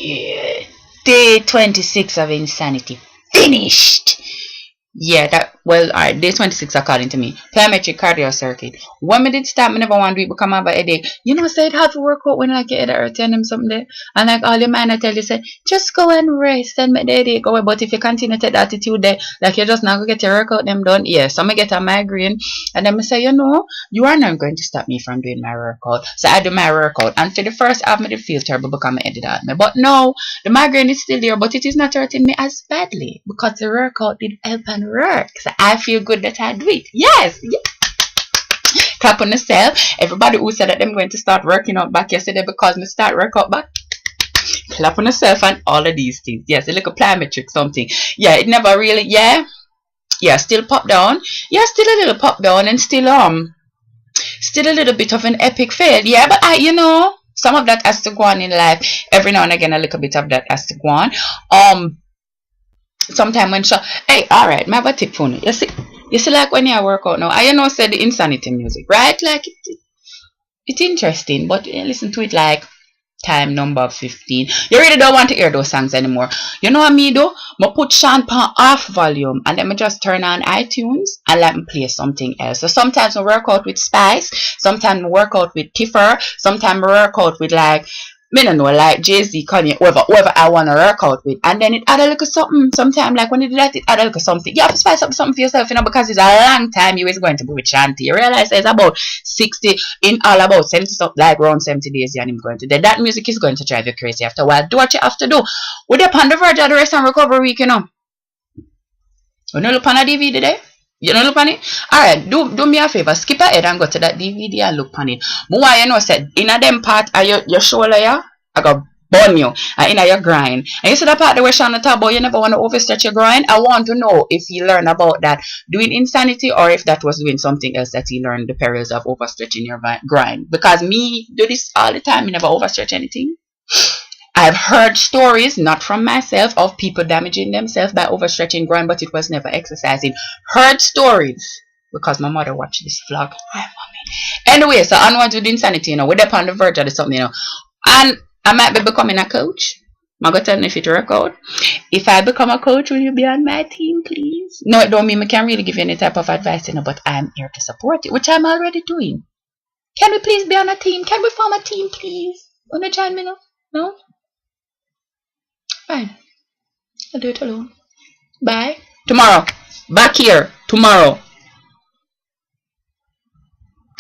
Yeah. Day 26 of insanity finished. Yeah, that well, alright, day 26 according to me. Plyometric cardio circuit. When me did start, me never want to do it become have a headache. You know, say it have to work out when like your head hurt and them something there. And like all your mind I tell you say, just go and rest and make the headache go away. But if you continue to take the attitude there, like you're just not gonna get your workout them done. Yeah, so I get a migraine and then I say, you know, you are not going to stop me from doing my workout. So I do my workout. And for the first half me did feel terrible because my head did hurt me. But no, the migraine is still there, but it is not hurting me as badly because the workout did help and work. So I feel good that I do it. Yes. Clap on yourself. Everybody who said that them going to start working out back yesterday because me start workout back. Clap on yourself and all of these things. Yes, a little plyometric something. Yeah, it never really. Yeah, still pop down. Yeah, still a little pop down and still a little bit of an epic fail. Yeah, but you know, some of that has to go on in life. Every now and again, a little bit of that has to go on. Sometime when hey, alright, I have a tip for you. You see, like when you work out now, I know said the insanity music, right? Like it's interesting, but you listen to it like time number 15. You really don't want to hear those songs anymore. You know what me do? I put Sean Pan off volume and then I just turn on iTunes and let me play something else. So sometimes I work out with Spice, sometimes I work out with Tiffer, sometimes I work out with like me don't know, like Jay-Z, Kanye, whoever I want to work out with. And then it add a little something. Sometimes, like when you do that, it add a little something. You have to spice up something for yourself, you know, because it's a long time you was going to be with Shanti. You realize it's about 60, in all about 70, like around 70 days, and him going to do. That music is going to drive you crazy after a while. Do what you have to do. We're upon the verge of the rest and recovery week, you know. You know, look on a DVD there? You know, look on it? Alright, do me a favor. Skip ahead and go to that DVD and look on it. More you know, said, in a them part of your shoulder, yeah, I got burn you. And in your grind. And you see that part the way Shana talk about you never want to overstretch your grind? I want to know if you learn about that doing insanity or if that was doing something else that you learned the perils of overstretching your grind. Because me do this all the time. You never overstretch anything. I've heard stories, not from myself, of people damaging themselves by overstretching grind, but it was never exercising. Heard stories because my mother watched this vlog. Hi, mommy. Anyway, so I want to do insanity, you know. We're up on the verge of something, you know. And I might be becoming a coach. I'm going to tell me if it work out. If I become a coach, will you be on my team, please? No, it don't mean I can really give you any type of advice, you know, but I'm here to support it, which I'm already doing. Can we please be on a team? Can we form a team, please? Want to join me now? No? Fine. I'll do it alone. Bye. Tomorrow. Back here. Tomorrow.